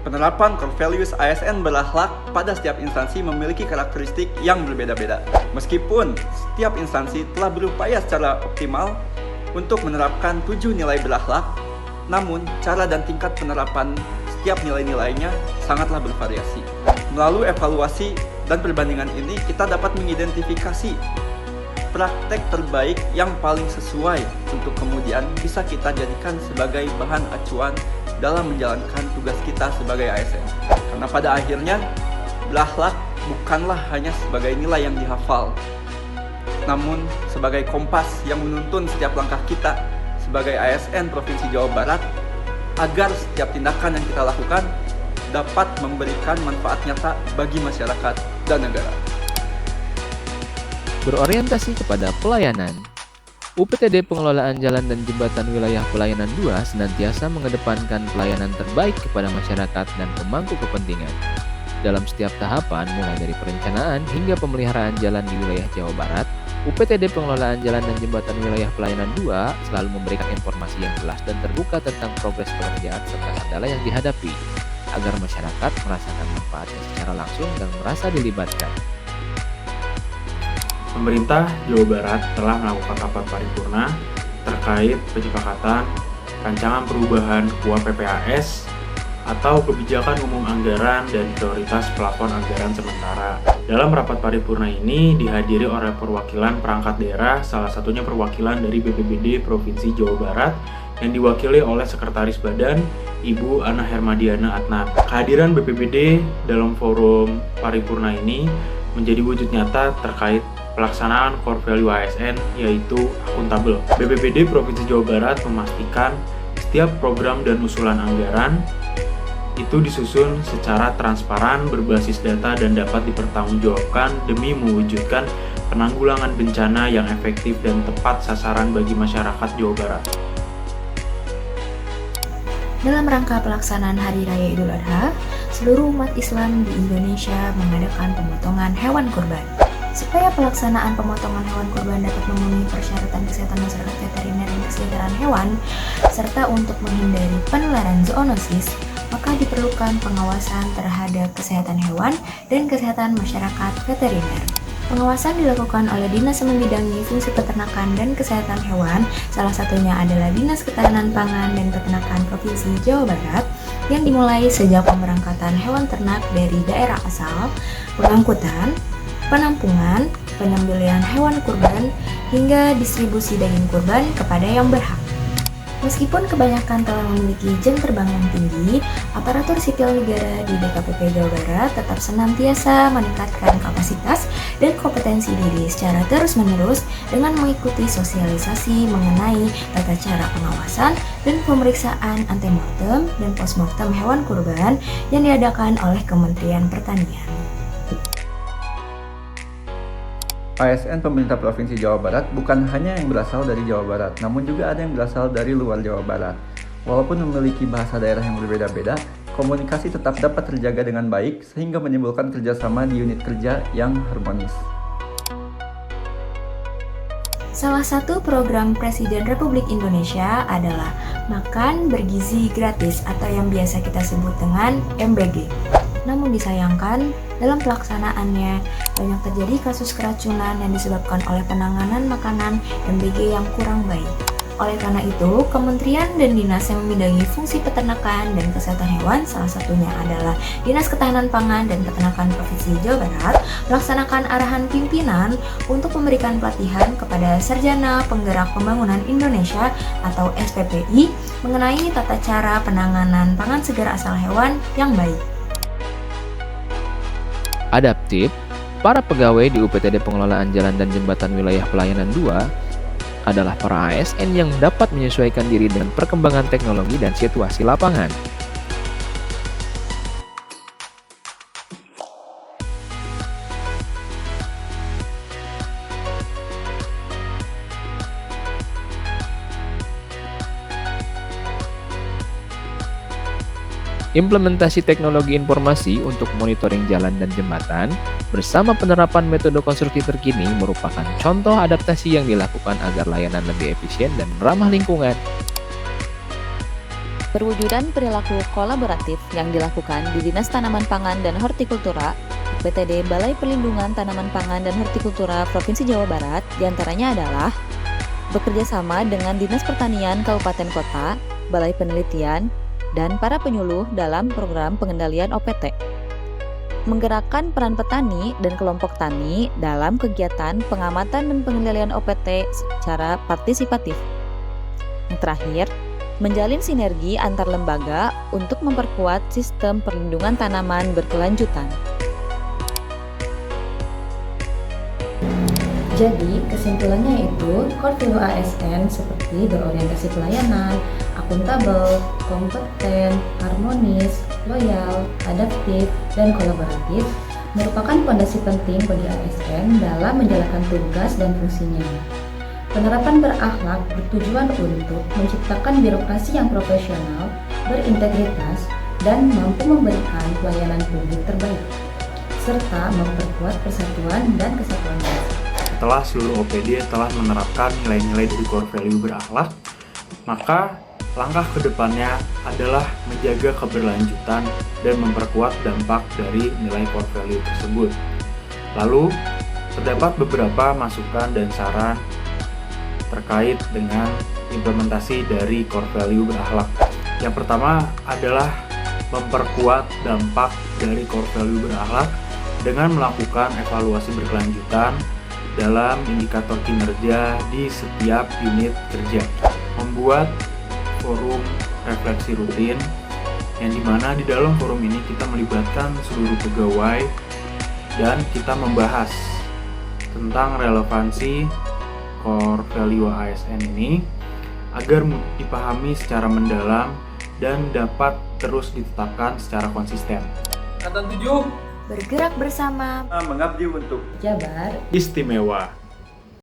Penerapan core values ASN berakhlak pada setiap instansi memiliki karakteristik yang berbeda-beda. Meskipun setiap instansi telah berupaya secara optimal untuk menerapkan 7 nilai berakhlak, namun cara dan tingkat penerapan setiap nilai-nilainya sangatlah bervariasi. Melalui evaluasi dan perbandingan ini, kita dapat mengidentifikasi praktek terbaik yang paling sesuai untuk kemudian bisa kita jadikan sebagai bahan acuan dalam menjalankan tugas kita sebagai ASN. Karena pada akhirnya, berakhlak bukanlah hanya sebagai nilai yang dihafal, namun sebagai kompas yang menuntun setiap langkah kita sebagai ASN Provinsi Jawa Barat agar setiap tindakan yang kita lakukan dapat memberikan manfaat nyata bagi masyarakat dan negara. Berorientasi kepada pelayanan, UPTD Pengelolaan Jalan dan Jembatan Wilayah Pelayanan 2 senantiasa mengedepankan pelayanan terbaik kepada masyarakat dan pemangku kepentingan. Dalam setiap tahapan, mulai dari perencanaan hingga pemeliharaan jalan di wilayah Jawa Barat, UPTD Pengelolaan Jalan dan Jembatan Wilayah Pelayanan 2 selalu memberikan informasi yang jelas dan terbuka tentang progres pekerjaan serta kendala yang dihadapi, agar masyarakat merasakan manfaatnya secara langsung dan merasa dilibatkan. Pemerintah Jawa Barat telah melakukan rapat paripurna terkait penyepakatan rancangan perubahan KUA PPAS atau Kebijakan Umum Anggaran dan Prioritas Plafon Anggaran Sementara. Dalam rapat paripurna ini dihadiri oleh perwakilan perangkat daerah, salah satunya perwakilan dari BPBD Provinsi Jawa Barat yang diwakili oleh Sekretaris Badan, Ibu Ana Hermadiana Adnan. Kehadiran BPBD dalam forum paripurna ini menjadi wujud nyata terkait pelaksanaan core value ASN, yaitu akuntabel. BPBD Provinsi Jawa Barat memastikan setiap program dan usulan anggaran itu disusun secara transparan, berbasis data, dan dapat dipertanggungjawabkan demi mewujudkan penanggulangan bencana yang efektif dan tepat sasaran bagi masyarakat Jawa Barat. Dalam rangka pelaksanaan Hari Raya Idul Adha, seluruh umat Islam di Indonesia mengadakan pemotongan hewan kurban. Supaya pelaksanaan pemotongan hewan kurban dapat memenuhi persyaratan kesehatan masyarakat veteriner dan kesejahteraan hewan, serta untuk menghindari penularan zoonosis, maka diperlukan pengawasan terhadap kesehatan hewan dan kesehatan masyarakat veteriner. Pengawasan dilakukan oleh Dinas yang membidangi fungsi peternakan dan kesehatan hewan, salah satunya adalah Dinas Ketahanan Pangan dan Peternakan Provinsi Jawa Barat, yang dimulai sejak pemberangkatan hewan ternak dari daerah asal, pengangkutan, penampungan, penyembelihan hewan kurban, hingga distribusi daging kurban kepada yang berhak. Meskipun kebanyakan telah memiliki jam terbang yang tinggi, aparatur sipil negara di DKPP Jawa Barat tetap senantiasa meningkatkan kapasitas dan kompetensi diri secara terus-menerus dengan mengikuti sosialisasi mengenai tata cara pengawasan dan pemeriksaan antemortem dan postmortem hewan kurban yang diadakan oleh Kementerian Pertanian. ASN pemerintah Provinsi Jawa Barat bukan hanya yang berasal dari Jawa Barat, namun juga ada yang berasal dari luar Jawa Barat. Walaupun memiliki bahasa daerah yang berbeda-beda, komunikasi tetap dapat terjaga dengan baik sehingga menimbulkan kerjasama di unit kerja yang harmonis. Salah satu program Presiden Republik Indonesia adalah Makan Bergizi Gratis atau yang biasa kita sebut dengan MBG. Namun disayangkan, dalam pelaksanaannya banyak terjadi kasus keracunan yang disebabkan oleh penanganan makanan MBG yang kurang baik. Oleh karena itu, kementerian dan dinas yang membidangi fungsi peternakan dan kesehatan hewan, salah satunya adalah Dinas Ketahanan Pangan dan Peternakan Provinsi Jawa Barat, melaksanakan arahan pimpinan untuk memberikan pelatihan kepada Sarjana Penggerak Pembangunan Indonesia atau SPPI mengenai tata cara penanganan pangan segar asal hewan yang baik. Adaptif, para pegawai di UPTD Pengelolaan Jalan dan Jembatan Wilayah Pelayanan 2 adalah para ASN yang dapat menyesuaikan diri dengan perkembangan teknologi dan situasi lapangan. Implementasi teknologi informasi untuk monitoring jalan dan jembatan bersama penerapan metode konstruksi terkini merupakan contoh adaptasi yang dilakukan agar layanan lebih efisien dan ramah lingkungan. Perwujudan perilaku kolaboratif yang dilakukan di Dinas Tanaman Pangan dan Hortikultura, UPTD Balai Perlindungan Tanaman Pangan dan Hortikultura Provinsi Jawa Barat diantaranya adalah bekerja sama dengan Dinas Pertanian Kabupaten Kota, Balai Penelitian, dan para penyuluh dalam program pengendalian OPT. Menggerakkan peran petani dan kelompok tani dalam kegiatan pengamatan dan pengendalian OPT secara partisipatif. Yang terakhir, menjalin sinergi antar lembaga untuk memperkuat sistem perlindungan tanaman berkelanjutan. Jadi, kesimpulannya itu, core value ASN seperti berorientasi pelayanan, akuntabel, kompeten, harmonis, loyal, adaptif, dan kolaboratif merupakan fondasi penting bagi ASN dalam menjalankan tugas dan fungsinya. Penerapan berakhlak bertujuan untuk menciptakan birokrasi yang profesional, berintegritas, dan mampu memberikan pelayanan publik terbaik, serta memperkuat persatuan dan kesatuan bangsa. Setelah seluruh OPD telah menerapkan nilai-nilai dari core value berakhlak, maka langkah ke depannya adalah menjaga keberlanjutan dan memperkuat dampak dari nilai core value tersebut. Lalu, terdapat beberapa masukan dan saran terkait dengan implementasi dari core value berakhlak. Yang pertama adalah memperkuat dampak dari core value berakhlak dengan melakukan evaluasi berkelanjutan dalam indikator kinerja di setiap unit kerja. Membuat forum refleksi rutin yang dimana di dalam forum ini kita melibatkan seluruh pegawai dan kita membahas tentang relevansi core value ASN ini agar dipahami secara mendalam dan dapat terus ditetapkan secara konsisten. Kata 7. Bergerak bersama, Mengabdi untuk Jabar Istimewa.